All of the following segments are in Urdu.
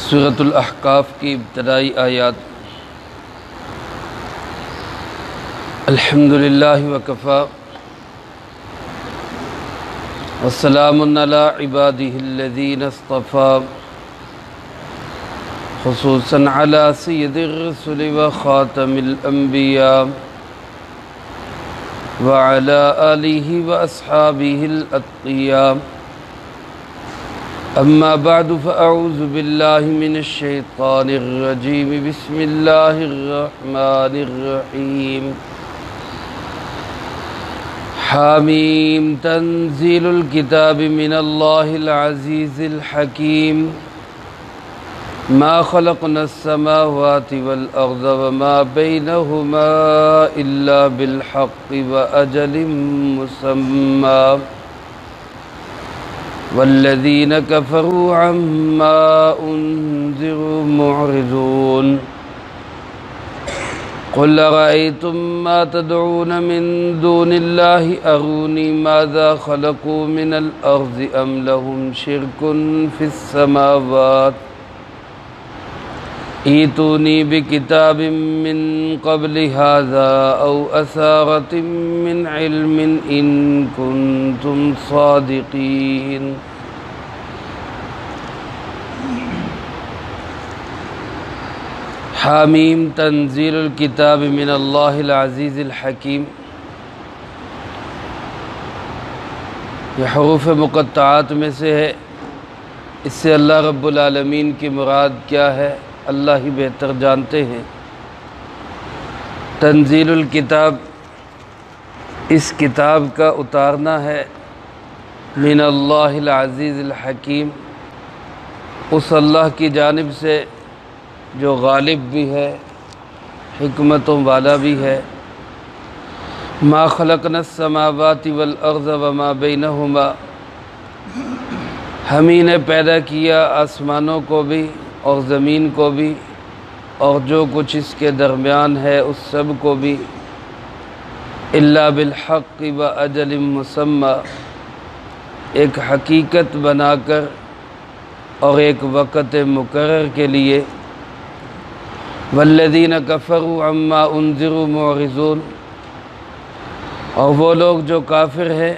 سورۃ الاحقاف کی ابتدائی آیات۔ الحمدللہ وکفی والسلام علی عبادہ الذین اصطفی، خصوصاً علی سید الرسل وخاتم الانبیاء وعلی آلہ واصحابہ الاتقیاء۔ اما بعد فاعوذ باللہ من الشیطان الرجیم، بسم اللہ الرحمن الرحیم۔ حامیم تنزیل الکتاب من اللہ العزیز الحکیم۔ ما خلقنا السماوات والارض وما بینہما الا بالحق واجل مسمى، والذین کفروا عما انذروا معرضون۔ قل رأيتم ما تدعون من دون الله أروني ماذا خلقوا من الأرض أم لهم شرك في السماوات ائتوني بكتاب من قبل هذا أو أثارة من علم إن كنتم صادقين۔ حامیم تنزیل الکتاب من اللہ العزیز الحکیم۔ یہ حروف مقطعات میں سے ہے، اس سے اللہ رب العالمین کی مراد کیا ہے اللہ ہی بہتر جانتے ہیں۔ تنزیل الکتاب، اس کتاب کا اتارنا ہے، من اللہ العزیز الحکیم، اس اللہ کی جانب سے جو غالب بھی ہے، حکمتوں والا بھی ہے۔ ما خلقنا السماوات والارض وما بینہما، ہم ہی نے پیدا کیا آسمانوں کو بھی اور زمین کو بھی اور جو کچھ اس کے درمیان ہے اس سب کو بھی، الا بالحق واجل مسمى، ایک حقیقت بنا کر اور ایک وقت مقرر کے لیے۔ والذین کفروا عما انذروا معرضون، اور وہ لوگ جو کافر ہیں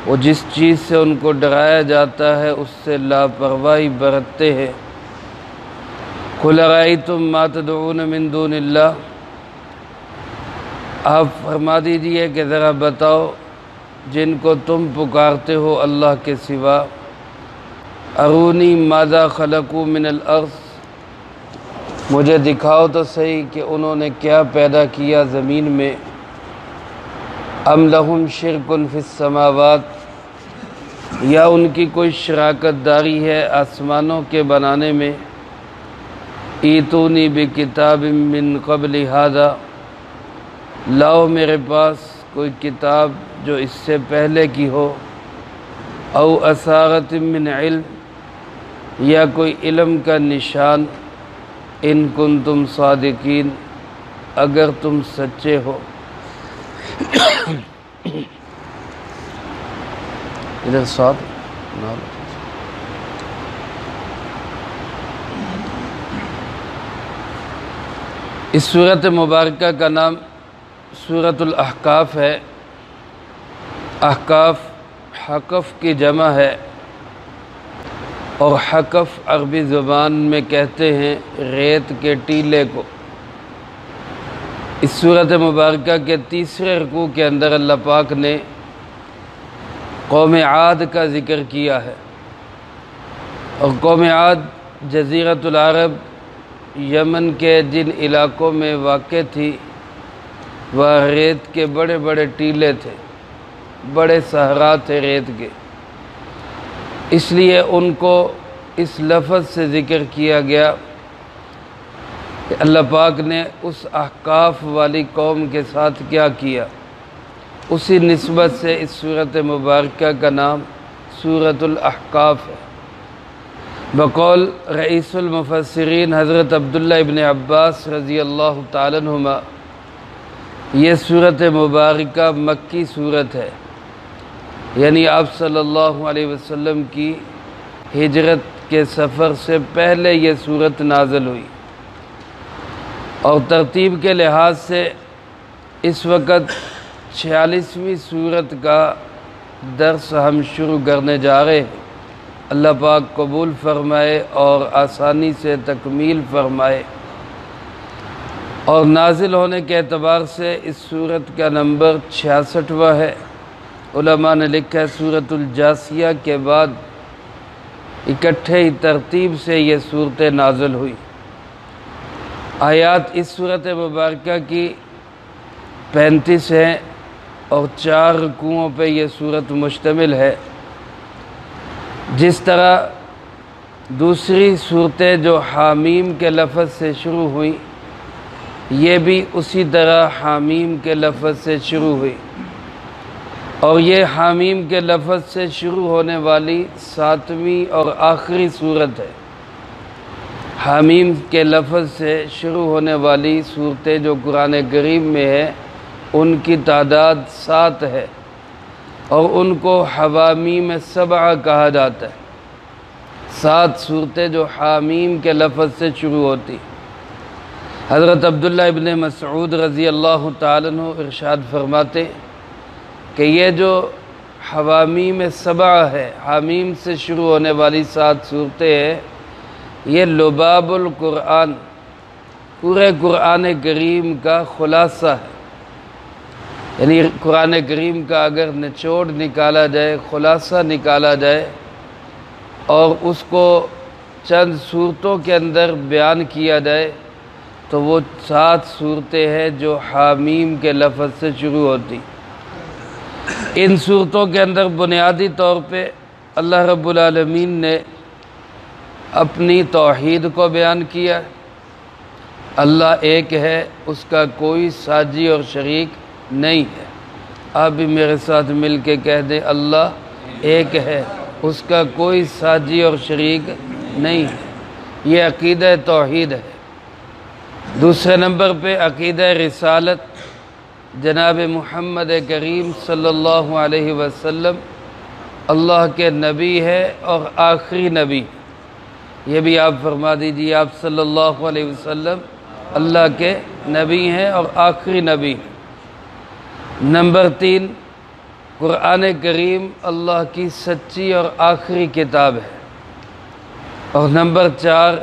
وہ جس چیز سے ان کو ڈرایا جاتا ہے اس سے لاپرواہی برتتے ہیں۔ قل ارأیتم ما تدعون من دون اللہ، آپ فرما دیجئے کہ ذرا بتاؤ جن کو تم پکارتے ہو اللہ کے سوا، ارونی ماذا خلقوا من الارض، مجھے دکھاؤ تو صحیح کہ انہوں نے کیا پیدا کیا زمین میں۔ ام لہم شرک فی السماوات، یا ان کی کوئی شراکت داری ہے آسمانوں کے بنانے میں۔ ایتونی بکتاب من قبل ھذا، لاؤ میرے پاس کوئی کتاب جو اس سے پہلے کی ہو، او اثارۃ من علم، یا کوئی علم کا نشان، ان کنتم صادقین، اگر تم سچے ہو۔ ادھر صاد اس سورۃ مبارکہ کا نام سورۃ الاحقاف ہے۔ احقاف حقف کی جمع ہے، اور حقف عربی زبان میں کہتے ہیں ریت کے ٹیلے کو۔ اس سورۃ مبارکہ کے تیسرے رکوع کے اندر اللہ پاک نے قوم عاد کا ذکر کیا ہے، اور قوم عاد جزیرۃ العرب یمن کے جن علاقوں میں واقع تھی وہاں ریت کے بڑے بڑے ٹیلے تھے، بڑے صحرا تھے ریت کے، اس لیے ان کو اس لفظ سے ذکر کیا گیا کہ اللہ پاک نے اس احقاف والی قوم کے ساتھ کیا کیا۔ اسی نسبت سے اس سورۃ مبارکہ کا نام سورۃ الاحقاف ہے۔ بقول رئیس المفسرین حضرت عبداللہ ابن عباس رضی اللہ تعالیٰ عنہما، یہ سورۃ مبارکہ مکی سورت ہے، یعنی آپ صلی اللہ علیہ وسلم کی ہجرت کے سفر سے پہلے یہ صورت نازل ہوئی، اور ترتیب کے لحاظ سے اس وقت 46ویں صورت کا درس ہم شروع کرنے جا رہے ہیں۔ اللہ پاک قبول فرمائے اور آسانی سے تکمیل فرمائے۔ اور نازل ہونے کے اعتبار سے اس صورت کا نمبر 66واں ہے۔ علماء نے لکھا ہے سورۃ الجاثیہ کے بعد اکٹھے ہی ترتیب سے یہ صورتیں نازل ہوئی۔ آیات اس صورت مبارکہ کی 35 ہیں اور 4 رکوعوں پہ یہ صورت مشتمل ہے۔ جس طرح دوسری صورتیں جو حامیم کے لفظ سے شروع ہوئیں، یہ بھی اسی طرح حامیم کے لفظ سے شروع ہوئی، اور یہ حامیم کے لفظ سے شروع ہونے والی 7ویں اور آخری صورت ہے۔ حامیم کے لفظ سے شروع ہونے والی صورتیں جو قرآن کریم میں ہے ان کی تعداد 7 ہے، اور ان کو حوامیم 7 کہا جاتا ہے۔ 7 صورتیں جو حامیم کے لفظ سے شروع ہوتی۔ حضرت عبداللہ ابن مسعود رضی اللہ تعالیٰ عنہ ارشاد فرماتے کہ یہ جو حوامیم 7 ہے، حامیم سے شروع ہونے والی 7 صورتیں ہیں، یہ لباب القرآن، پورے قرآن کریم کا خلاصہ ہے۔ یعنی قرآن کریم کا اگر نچوڑ نکالا جائے، خلاصہ نکالا جائے اور اس کو چند صورتوں کے اندر بیان کیا جائے تو وہ 7 صورتیں ہیں جو حامیم کے لفظ سے شروع ہوتی۔ ان صورتوں کے اندر بنیادی طور پہ اللہ رب العالمین نے اپنی توحید کو بیان کیا۔ اللہ ایک ہے، اس کا کوئی ساجی اور شریک نہیں ہے۔ آپ بھی میرے ساتھ مل کے کہہ دیں، اللہ ایک ہے، اس کا کوئی ساجی اور شریک نہیں ہے۔ یہ عقیدہ توحید ہے۔ دوسرے نمبر پہ عقیدہ رسالت، جناب محمد کریم صلی اللہ علیہ وسلم اللہ کے نبی ہے اور آخری نبی۔ یہ بھی آپ فرما دیجیے، آپ صلی اللہ علیہ وسلم اللہ کے نبی ہیں اور آخری نبی ہیں۔ نمبر 3، قرآن کریم اللہ کی سچی اور آخری کتاب ہے۔ اور نمبر 4،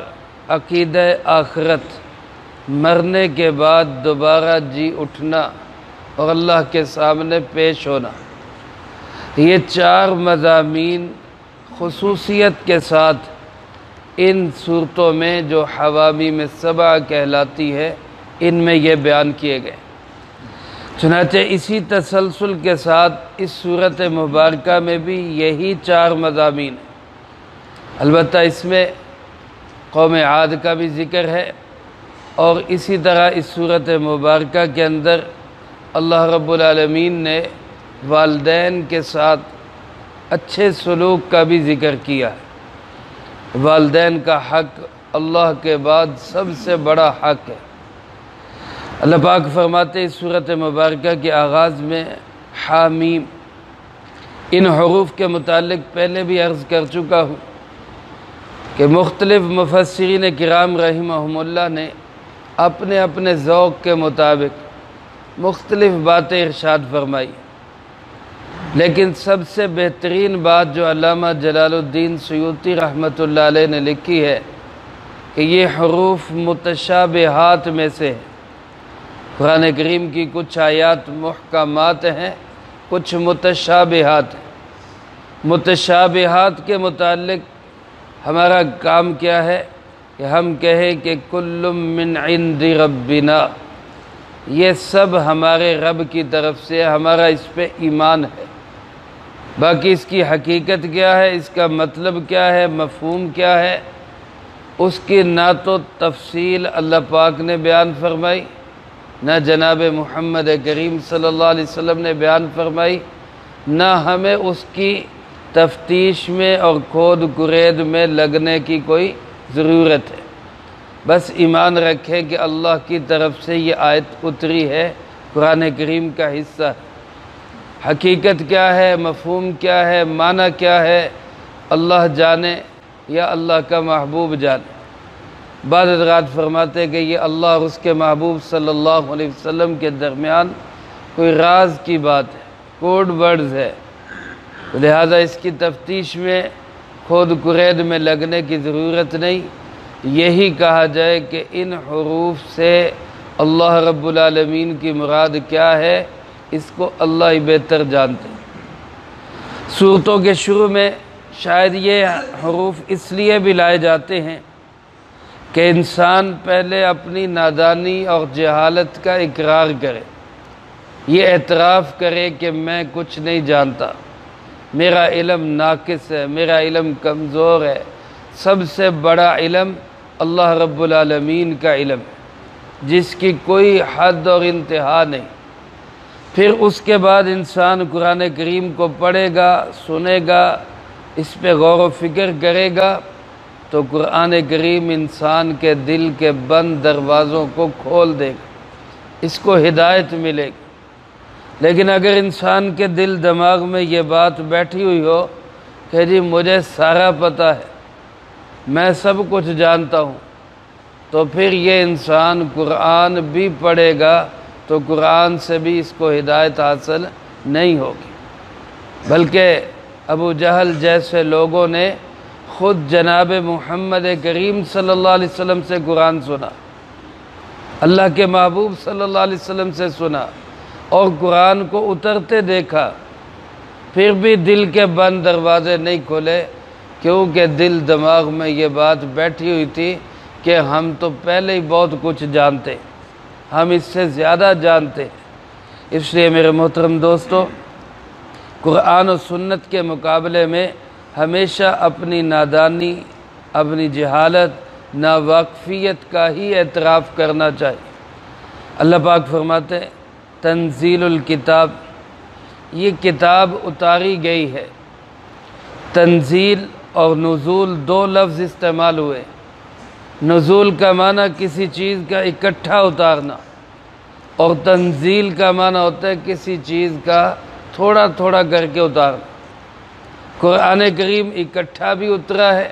عقیدہ آخرت، مرنے کے بعد دوبارہ جی اٹھنا اور اللہ کے سامنے پیش ہونا۔ یہ 4 مضامین خصوصیت کے ساتھ ان صورتوں میں جو حوامیم 7 کہلاتی ہے، ان میں یہ بیان کیے گئے۔ چنانچہ اسی تسلسل کے ساتھ اس صورت مبارکہ میں بھی یہی 4 مضامین ہیں۔ البتہ اس میں قوم عاد کا بھی ذکر ہے، اور اسی طرح اس صورت مبارکہ کے اندر اللہ رب العالمین نے والدین کے ساتھ اچھے سلوک کا بھی ذکر کیا ہے۔ والدین کا حق اللہ کے بعد سب سے بڑا حق ہے۔ اللہ پاک فرماتے اس صورت مبارکہ کے آغاز میں حامیم، ان حروف کے متعلق پہلے بھی عرض کر چکا ہوں کہ مختلف مفسرین کرام رحمہم اللہ نے اپنے اپنے ذوق کے مطابق مختلف باتیں ارشاد فرمائی، لیکن سب سے بہترین بات جو علامہ جلال الدین سیوطی رحمۃ اللہ علیہ نے لکھی ہے کہ یہ حروف متشابہات میں سے ہے۔ قرآن کریم کی کچھ آیات محکمات ہیں، کچھ متشابہات ہیں۔ متشابہات کے متعلق ہمارا کام کیا ہے کہ ہم کہیں کہ کل من عند ربنا، یہ سب ہمارے رب کی طرف سے، ہمارا اس پہ ایمان ہے۔ باقی اس کی حقیقت کیا ہے، اس کا مطلب کیا ہے، مفہوم کیا ہے، اس کی نہ تو تفصیل اللہ پاک نے بیان فرمائی، نہ جناب محمد کریم صلی اللہ علیہ وسلم نے بیان فرمائی، نہ ہمیں اس کی تفتیش میں اور کھود کرید میں لگنے کی کوئی ضرورت ہے۔ بس ایمان رکھیں کہ اللہ کی طرف سے یہ آیت اتری ہے، قرآن کریم کا حصہ ہے۔ حقیقت کیا ہے، مفہوم کیا ہے، معنی کیا ہے، اللہ جانے، یا اللہ کا محبوب جانے۔ بعض حضرات فرماتے کہ یہ اللہ اور اس کے محبوب صلی اللہ علیہ وسلم کے درمیان کوئی راز کی بات ہے، کوڈ ورڈز ہے، لہذا اس کی تفتیش میں کھود کرید میں لگنے کی ضرورت نہیں۔ یہی کہا جائے کہ ان حروف سے اللہ رب العالمین کی مراد کیا ہے، اس کو اللہ ہی بہتر جانتے ہیں۔ سورتوں کے شروع میں شاید یہ حروف اس لیے بھی لائے جاتے ہیں کہ انسان پہلے اپنی نادانی اور جہالت کا اقرار کرے، یہ اعتراف کرے کہ میں کچھ نہیں جانتا، میرا علم ناقص ہے، میرا علم کمزور ہے۔ سب سے بڑا علم اللہ رب العالمین کا علم ہے، جس کی کوئی حد اور انتہا نہیں۔ پھر اس کے بعد انسان قرآن کریم کو پڑھے گا، سنے گا، اس پہ غور و فکر کرے گا، تو قرآن کریم انسان کے دل کے بند دروازوں کو کھول دے گا، اس کو ہدایت ملے گی۔ لیکن اگر انسان کے دل دماغ میں یہ بات بیٹھی ہوئی ہو کہ جی مجھے سارا پتہ ہے، میں سب کچھ جانتا ہوں، تو پھر یہ انسان قرآن بھی پڑھے گا تو قرآن سے بھی اس کو ہدایت حاصل نہیں ہوگی، بلکہ ابو جہل جیسے لوگوں نے خود جناب محمد کریم صلی اللہ علیہ وسلم سے قرآن سنا، اللہ کے محبوب صلی اللہ علیہ وسلم سے سنا اور قرآن کو اترتے دیکھا، پھر بھی دل کے بند دروازے نہیں کھولے، کیونکہ دل دماغ میں یہ بات بیٹھی ہوئی تھی کہ ہم تو پہلے ہی بہت کچھ جانتے، ہم اس سے زیادہ جانتے ہیں۔ اس لیے میرے محترم دوستو، قرآن و سنت کے مقابلے میں ہمیشہ اپنی نادانی، اپنی جہالت، ناواقفیت کا ہی اعتراف کرنا چاہیے۔ اللہ پاک فرماتے ہیں تنزیل الکتاب، یہ کتاب اتاری گئی ہے۔ تنزیل اور نزول دو لفظ استعمال ہوئے۔ نزول کا معنی کسی چیز کا اکٹھا اتارنا، اور تنزیل کا معنی ہوتا ہے کسی چیز کا تھوڑا تھوڑا کر کے اتارنا۔ قرآن کریم اکٹھا بھی اترا ہے،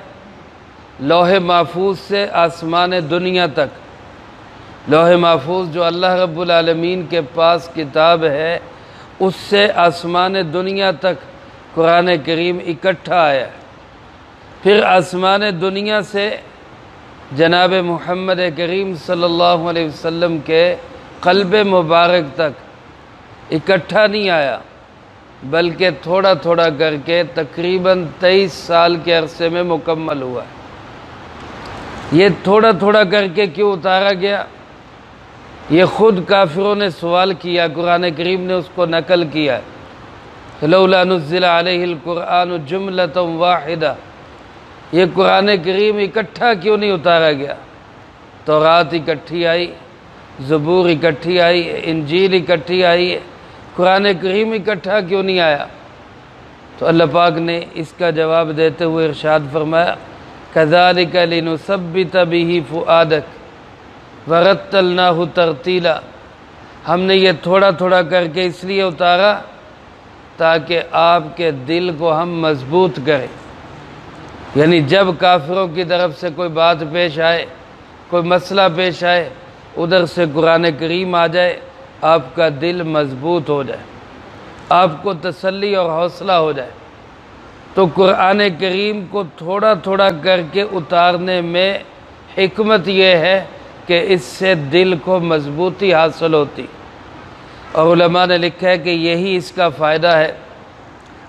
لوح محفوظ سے آسمان دنیا تک۔ لوح محفوظ جو اللہ رب العالمین کے پاس کتاب ہے، اس سے آسمان دنیا تک قرآن کریم اکٹھا آیا ہے۔ پھر آسمان دنیا سے جناب محمد کریم صلی اللہ علیہ وسلم کے قلب مبارک تک اکٹھا نہیں آیا، بلکہ تھوڑا تھوڑا کر کے تقریباً 23 سال کے عرصے میں مکمل ہوا ہے۔ یہ تھوڑا تھوڑا کر کے کیوں اتارا گیا؟ یہ خود کافروں نے سوال کیا، قرآن کریم نے اس کو نقل کیا ہے، لولا نزل علیہ القرآن جملۃ واحدہ، یہ قرآن کریم اکٹھا کیوں نہیں اتارا گیا؟ تورات اکٹھی آئی، زبور اکٹھی آئی، انجیل اکٹھی آئی ہے، قرآن کریم اکٹھا کیوں نہیں آیا؟ تو اللہ پاک نے اس کا جواب دیتے ہوئے ارشاد فرمایا کذالک لنثبت بہ فؤادک ورتلناہ ترتیلا، ہم نے یہ تھوڑا تھوڑا کر کے اس لیے اتارا تاکہ آپ کے دل کو ہم مضبوط کریں۔ یعنی جب کافروں کی طرف سے کوئی بات پیش آئے، کوئی مسئلہ پیش آئے، ادھر سے قرآن کریم آ جائے، آپ کا دل مضبوط ہو جائے، آپ کو تسلی اور حوصلہ ہو جائے۔ تو قرآن کریم کو تھوڑا تھوڑا کر کے اتارنے میں حکمت یہ ہے کہ اس سے دل کو مضبوطی حاصل ہوتی، اور علماء نے لکھا ہے کہ یہی اس کا فائدہ ہے۔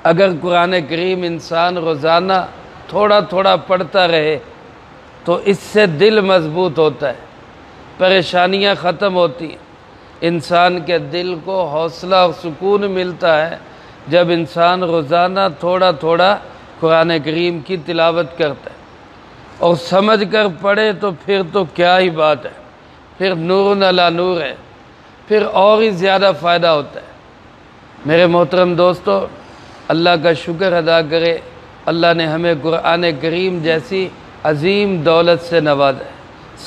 اگر قرآن کریم انسان روزانہ تھوڑا تھوڑا پڑھتا رہے تو اس سے دل مضبوط ہوتا ہے، پریشانیاں ختم ہوتی ہیں، انسان کے دل کو حوصلہ اور سکون ملتا ہے جب انسان روزانہ تھوڑا تھوڑا قرآن کریم کی تلاوت کرتا ہے اور سمجھ کر پڑھے، تو پھر تو کیا ہی بات ہے، پھر نور علی نور ہے، پھر اور ہی زیادہ فائدہ ہوتا ہے۔ میرے محترم دوستو، اللہ کا شکر ادا کرے، اللہ نے ہمیں قرآن کریم جیسی عظیم دولت سے نوازا ہے۔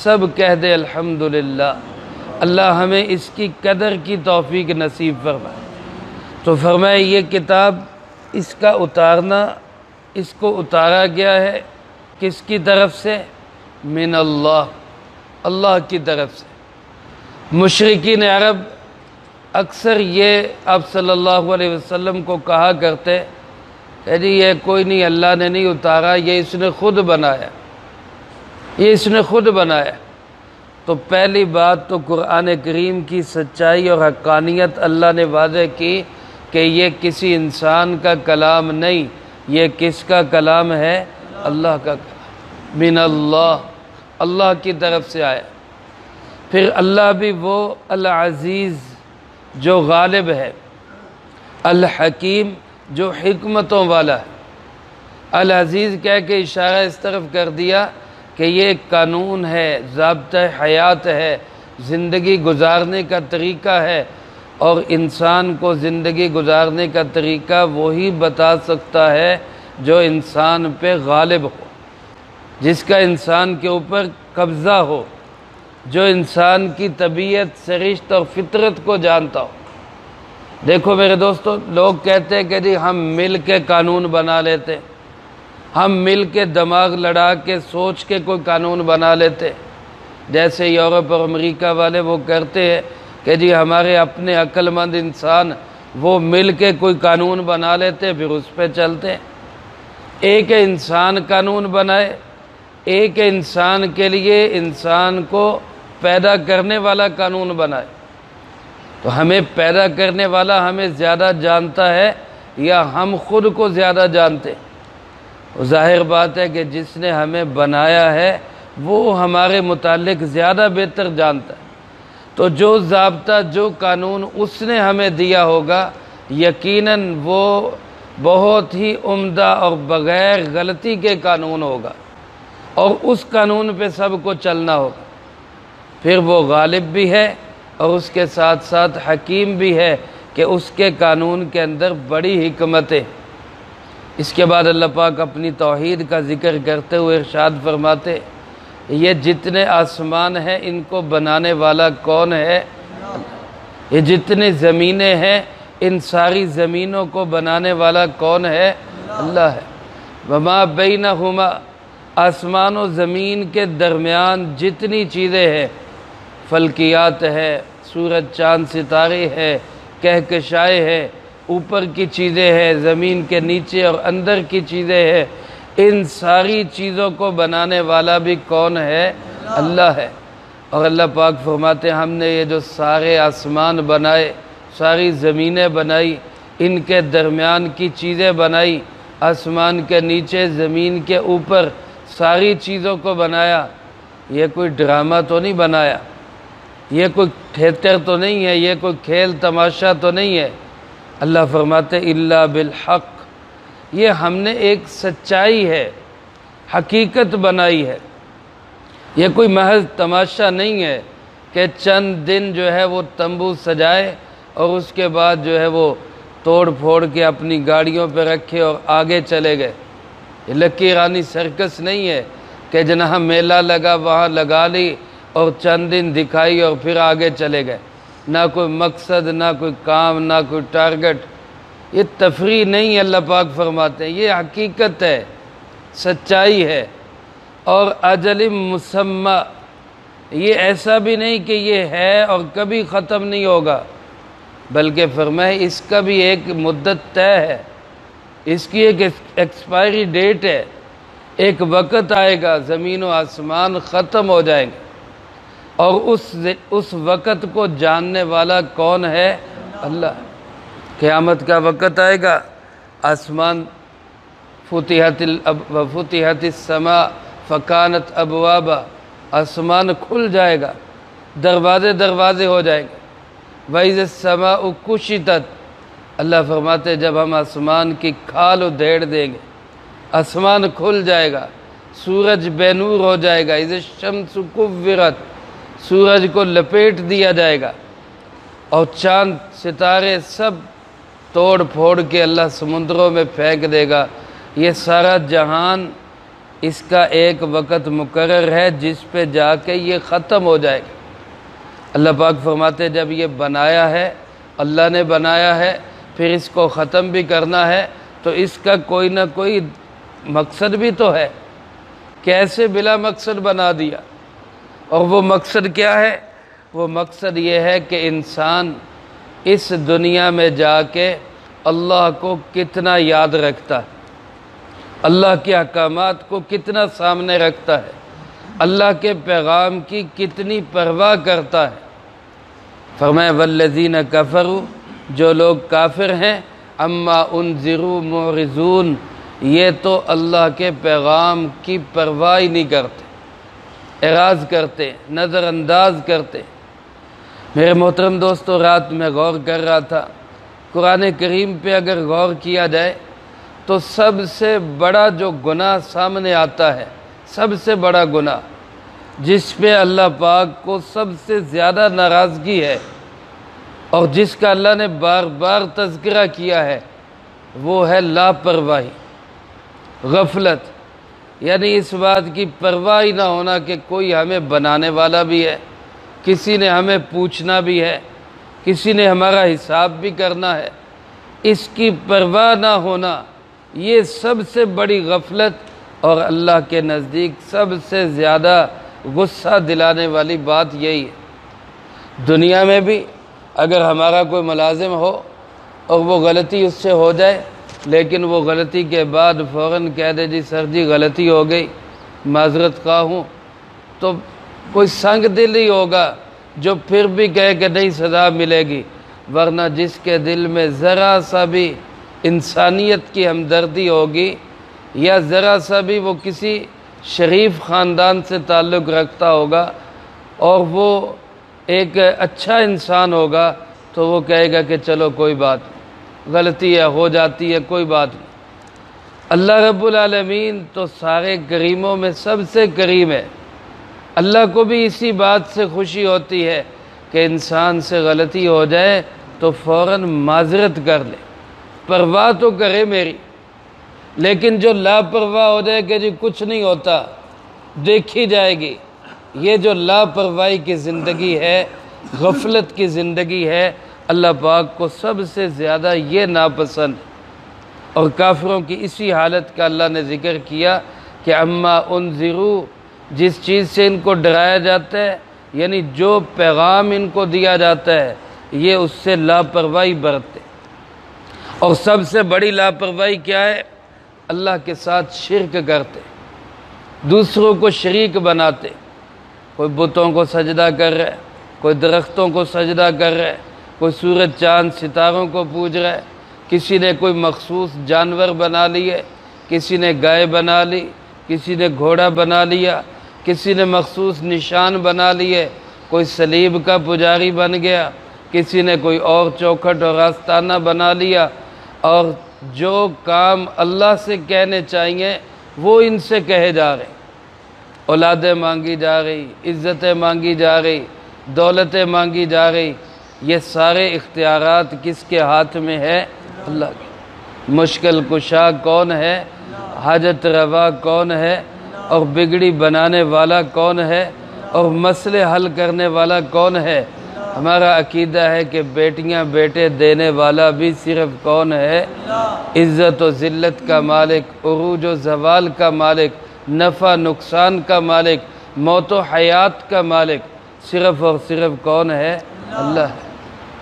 سب کہہ دے الحمدللہ، اللہ ہمیں اس کی قدر کی توفیق نصیب فرمائے۔ تو فرمائے یہ کتاب، اس کا اتارنا، اس کو اتارا گیا ہے کس کی طرف سے؟ من اللہ، اللہ کی طرف سے۔ مشرکین عرب اکثر یہ آپ صلی اللہ علیہ وسلم کو کہا کرتے کہ جی یہ کوئی نہیں، اللہ نے نہیں اتارا، یہ اس نے خود بنایا، یہ اس نے خود بنایا۔ تو پہلی بات تو قرآن کریم کی سچائی اور حقانیت اللہ نے واضح کی کہ یہ کسی انسان کا کلام نہیں، یہ کس کا کلام ہے؟ اللہ کا کلام، من اللہ، اللہ کی طرف سے آیا۔ پھر اللہ بھی وہ العزیز جو غالب ہے، الحکیم جو حکمتوں والا ہے۔ العزیز کہہ کے اشارہ اس طرف کر دیا کہ یہ ایک قانون ہے، ضابطہ حیات ہے، زندگی گزارنے کا طریقہ ہے، اور انسان کو زندگی گزارنے کا طریقہ وہی بتا سکتا ہے جو انسان پہ غالب ہو، جس کا انسان کے اوپر قبضہ ہو، جو انسان کی طبیعت، سرشت اور فطرت کو جانتا ہو۔ دیکھو میرے دوستو، لوگ کہتے ہیں کہ جی ہم مل کے قانون بنا لیتے، ہم مل کے دماغ لڑا کے سوچ کے کوئی قانون بنا لیتے، جیسے یورپ اور امریکہ والے وہ کرتے ہیں کہ جی ہمارے اپنے عقل مند انسان وہ مل کے کوئی قانون بنا لیتے، پھر اس پہ چلتے۔ ایک انسان قانون بنائے، ایک انسان کے لیے انسان کو پیدا کرنے والا قانون بنائے، تو ہمیں پیدا کرنے والا ہمیں زیادہ جانتا ہے یا ہم خود کو زیادہ جانتے؟ ظاہر بات ہے کہ جس نے ہمیں بنایا ہے وہ ہمارے متعلق زیادہ بہتر جانتا ہے۔ تو جو ضابطہ، جو قانون اس نے ہمیں دیا ہوگا، یقیناً وہ بہت ہی عمدہ اور بغیر غلطی کے قانون ہوگا، اور اس قانون پہ سب کو چلنا ہوگا۔ پھر وہ غالب بھی ہے اور اس کے ساتھ ساتھ حکیم بھی ہے کہ اس کے قانون کے اندر بڑی حکمت ہے۔ اس کے بعد اللہ پاک اپنی توحید کا ذکر کرتے ہوئے ارشاد فرماتے، یہ جتنے آسمان ہیں ان کو بنانے والا کون ہے؟ یہ جتنے زمینیں ہیں ان ساری زمینوں کو بنانے والا کون ہے؟ اللہ ہے۔ وما بینہما، آسمان و زمین کے درمیان جتنی چیزیں ہیں، فلکیات ہے، سورج چاند ستارے ہے، کہکشائیں ہے، اوپر کی چیزیں ہیں، زمین کے نیچے اور اندر کی چیزیں ہیں، ان ساری چیزوں کو بنانے والا بھی کون ہے؟ اللہ ہے۔ اور اللہ پاک فرماتے ہیں ہم نے یہ جو سارے آسمان بنائے، ساری زمینیں بنائی، ان کے درمیان کی چیزیں بنائی، آسمان کے نیچے، زمین کے اوپر ساری چیزوں کو بنایا، یہ کوئی ڈرامہ تو نہیں بنایا، یہ کوئی تھیٹر تو نہیں ہے، یہ کوئی کھیل تماشا تو نہیں ہے۔ اللہ فرماتے الا بالحق، یہ ہم نے ایک سچائی ہے، حقیقت بنائی ہے، یہ کوئی محض تماشا نہیں ہے کہ چند دن جو ہے وہ تمبو سجائے اور اس کے بعد جو ہے وہ توڑ پھوڑ کے اپنی گاڑیوں پہ رکھے اور آگے چلے گئے۔ یہ لکی رانی سرکس نہیں ہے کہ جہاں میلہ لگا وہاں لگا لی اور چند دن دکھائی اور پھر آگے چلے گئے، نہ کوئی مقصد، نہ کوئی کام، نہ کوئی ٹارگٹ۔ یہ تفریح نہیں، اللہ پاک فرماتے ہیں یہ حقیقت ہے، سچائی ہے، اور اجل مسمى، یہ ایسا بھی نہیں کہ یہ ہے اور کبھی ختم نہیں ہوگا، بلکہ فرمائے اس کا بھی ایک مدت طے ہے، اس کی ایک ایکسپائری ڈیٹ ہے، ایک وقت آئے گا زمین و آسمان ختم ہو جائیں گے، اور اس وقت کو جاننے والا کون ہے؟ اللہ۔ قیامت کا وقت آئے گا، آسمان فتحت السماء فکانت ابوابا، آسمان کھل جائے گا، دروازے ہو جائیں گے۔ وَإِذَا السَّمَاءُ كُشِطَتْ، اللہ فرماتے جب ہم آسمان کی کھال ادھیڑ دیں گے، آسمان کھل جائے گا، سورج بے نور ہو جائے گا، اِذَا الشَّمْسُ كُوِّرَتْ، سورج کو لپیٹ دیا جائے گا، اور چاند ستارے سب توڑ پھوڑ کے اللہ سمندروں میں پھینک دے گا۔ یہ سارا جہان، اس کا ایک وقت مقرر ہے جس پہ جا کے یہ ختم ہو جائے گا۔ اللہ پاک فرماتے جب یہ بنایا ہے، اللہ نے بنایا ہے، پھر اس کو ختم بھی کرنا ہے، تو اس کا کوئی نہ کوئی مقصد بھی تو ہے۔ کیسے بلا مقصد بنا دیا۔ اور وہ مقصد کیا ہے؟ وہ مقصد یہ ہے کہ انسان اس دنیا میں جا کے اللہ کو کتنا یاد رکھتا ہے، اللہ کے احکامات کو کتنا سامنے رکھتا ہے، اللہ کے پیغام کی کتنی پرواہ کرتا ہے۔ فرمایا والذین کفروا، جو لوگ کافر ہیں، اما انذروا معرضون، یہ تو اللہ کے پیغام کی پرواہ نہیں کرتے، اعراض کرتے، نظر انداز کرتے۔ میرے محترم دوستو، رات میں غور کر رہا تھا، قرآن کریم پہ اگر غور کیا جائے تو سب سے بڑا جو گناہ سامنے آتا ہے، سب سے بڑا گناہ جس پہ اللہ پاک کو سب سے زیادہ ناراضگی ہے اور جس کا اللہ نے بار بار تذکرہ کیا ہے، وہ ہے لاپرواہی، غفلت، یعنی اس بات کی پرواہ نہ ہونا کہ کوئی ہمیں بنانے والا بھی ہے، کسی نے ہمیں پوچھنا بھی ہے، کسی نے ہمارا حساب بھی کرنا ہے، اس کی پرواہ نہ ہونا، یہ سب سے بڑی غفلت اور اللہ کے نزدیک سب سے زیادہ غصہ دلانے والی بات یہی ہے۔ دنیا میں بھی اگر ہمارا کوئی ملازم ہو اور وہ غلطی اس سے ہو جائے، لیکن وہ غلطی کے بعد فوراً کہہ دے جی سر جی غلطی ہو گئی، معذرت خواہ ہوں، تو کوئی سنگ دل ہی ہوگا جو پھر بھی کہے کہ نہیں سزا ملے گی، ورنہ جس کے دل میں ذرا سا بھی انسانیت کی ہمدردی ہوگی یا ذرا سا بھی وہ کسی شریف خاندان سے تعلق رکھتا ہوگا اور وہ ایک اچھا انسان ہوگا تو وہ کہے گا کہ چلو کوئی بات نہیں، غلطی ہے ہو جاتی ہے، کوئی بات نہیں۔ اللہ رب العالمین تو سارے کریموں میں سب سے کریم ہے، اللہ کو بھی اسی بات سے خوشی ہوتی ہے کہ انسان سے غلطی ہو جائے تو فوراً معذرت کر لے، پرواہ تو کرے میری، لیکن جو لاپرواہ ہو جائے کہ جی کچھ نہیں ہوتا، دیکھی جائے گی، یہ جو لاپرواہی کی زندگی ہے، غفلت کی زندگی ہے، اللہ پاک کو سب سے زیادہ یہ ناپسند ہے۔ اور کافروں کی اسی حالت کا اللہ نے ذکر کیا کہ اما انذروا، جس چیز سے ان کو ڈرایا جاتا ہے، یعنی جو پیغام ان کو دیا جاتا ہے، یہ اس سے لاپرواہی برتے۔ اور سب سے بڑی لاپرواہی کیا ہے؟ اللہ کے ساتھ شرک کرتے، دوسروں کو شریک بناتے، کوئی بتوں کو سجدہ کر رہا ہے، کوئی درختوں کو سجدہ کر رہا ہے، کوئی سورج چاند ستاروں کو پوج رہا ہے، کسی نے کوئی مخصوص جانور بنا لیے، کسی نے گائے بنا لی، کسی نے گھوڑا بنا لیا، کسی نے مخصوص نشان بنا لیے، کوئی صلیب کا پجاری بن گیا، کسی نے کوئی اور چوکھٹ اور آستانہ بنا لیا، اور جو کام اللہ سے کہنے چاہیے وہ ان سے کہے جا رہے، اولادیں مانگی جا رہی، عزتیں مانگی جا رہی، دولتیں مانگی جا رہی، یہ سارے اختیارات کس کے ہاتھ میں ہے؟ اللہ کے۔ مشکل کشا کون ہے؟ حاجت روا کون ہے؟ اور بگڑی بنانے والا کون ہے؟ اور مسئلے حل کرنے والا کون ہے؟ ہمارا عقیدہ ہے کہ بیٹیاں بیٹے دینے والا بھی صرف کون ہے؟ عزت و ذلت کا مالک، عروج و زوال کا مالک، نفع نقصان کا مالک، موت و حیات کا مالک صرف اور صرف کون ہے؟ اللہ ہے۔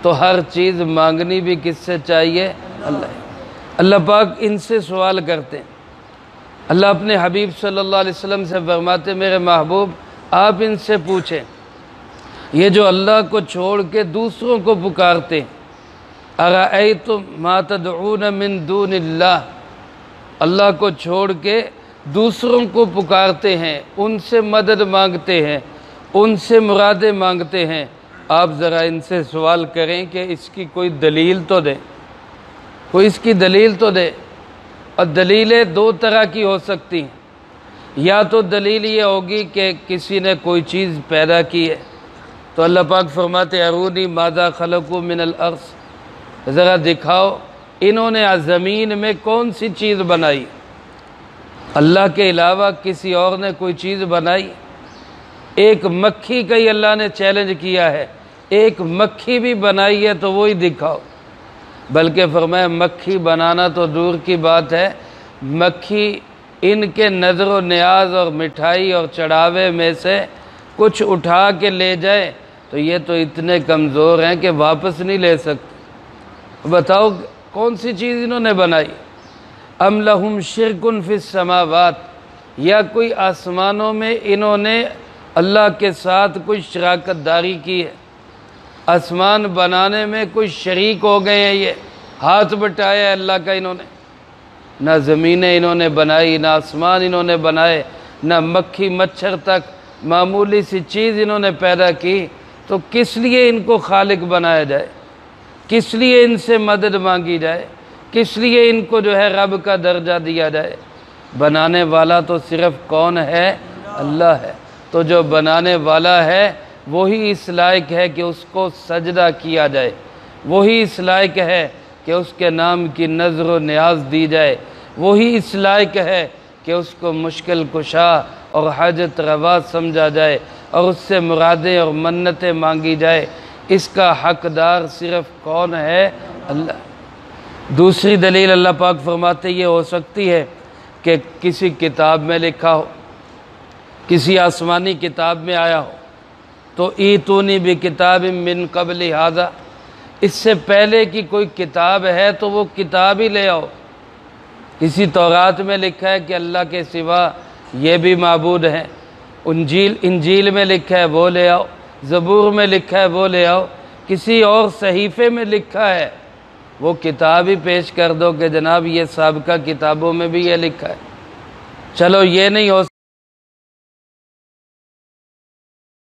تو ہر چیز مانگنی بھی کس سے چاہیے؟ اللہ ہے۔ اللہ پاک ان سے سوال کرتے ہیں۔ اللہ اپنے حبیب صلی اللہ علیہ وسلم سے فرماتے میرے محبوب آپ ان سے پوچھیں، یہ جو اللہ کو چھوڑ کے دوسروں کو پکارتے ہیں، ارأیتم ما تدعون من دون اللہ، اللہ کو چھوڑ کے دوسروں کو پکارتے ہیں، ان سے مدد مانگتے ہیں، ان سے مرادیں مانگتے ہیں، آپ ذرا ان سے سوال کریں کہ اس کی کوئی دلیل تو دیں، کوئی اس کی دلیل تو دے۔ اور دلیلیں دو طرح کی ہو سکتی ہیں، یا تو دلیل یہ ہوگی کہ کسی نے کوئی چیز پیدا کی ہے تو اللہ پاک فرماتے ارونی ماذا خلقوا من الارض، ذرا دکھاؤ انہوں نے زمین میں کون سی چیز بنائی، اللہ کے علاوہ کسی اور نے کوئی چیز بنائی؟ ایک مکھی کا ہی اللہ نے چیلنج کیا ہے، ایک مکھی بھی بنائی ہے تو وہی دکھاؤ۔ بلکہ فرمایا مکھی بنانا تو دور کی بات ہے، مکھی ان کے نظر و نیاز اور مٹھائی اور چڑھاوے میں سے کچھ اٹھا کے لے جائے تو یہ تو اتنے کمزور ہیں کہ واپس نہیں لے سکتے۔ بتاؤ کون سی چیز انہوں نے بنائی؟ ام لہم شرک فی السماوات، یا کوئی آسمانوں میں انہوں نے اللہ کے ساتھ کوئی شراکت داری کی ہے، آسمان بنانے میں کوئی شریک ہو گئے ہیں، یہ ہاتھ بٹایا ہے اللہ کا انہوں نے؟ نہ زمینیں انہوں نے بنائی، نہ آسمان انہوں نے بنائے، نہ مکھی مچھر تک معمولی سی چیز انہوں نے پیدا کی، تو کس لیے ان کو خالق بنایا جائے؟ کس لیے ان سے مدد مانگی جائے؟ کس لیے ان کو جو ہے رب کا درجہ دیا جائے؟ بنانے والا تو صرف کون ہے؟ اللہ ہے۔ تو جو بنانے والا ہے وہی اس لائق ہے کہ اس کو سجدہ کیا جائے، وہی اس لائق ہے کہ اس کے نام کی نظر و نیاز دی جائے، وہی اس لائق ہے کہ اس کو مشکل کشا اور حاجت روا سمجھا جائے اور اس سے مرادیں اور منتیں مانگی جائے۔ اس کا حقدار صرف کون ہے؟ اللہ۔ دوسری دلیل اللہ پاک فرماتے یہ ہو سکتی ہے کہ کسی کتاب میں لکھا ہو، کسی آسمانی کتاب میں آیا ہو، تو ایتونی بکتاب من قبل ھذا، اس سے پہلے کی کوئی کتاب ہے تو وہ کتاب ہی لے آؤ۔ کسی تورات میں لکھا ہے کہ اللہ کے سوا یہ بھی معبود ہیں، انجیل میں لکھا ہے وہ لے آؤ، زبور میں لکھا ہے وہ لے آؤ، کسی اور صحیفے میں لکھا ہے وہ کتاب ہی پیش کر دو کہ جناب یہ سابقہ کتابوں میں بھی یہ لکھا ہے۔ چلو یہ نہیں ہو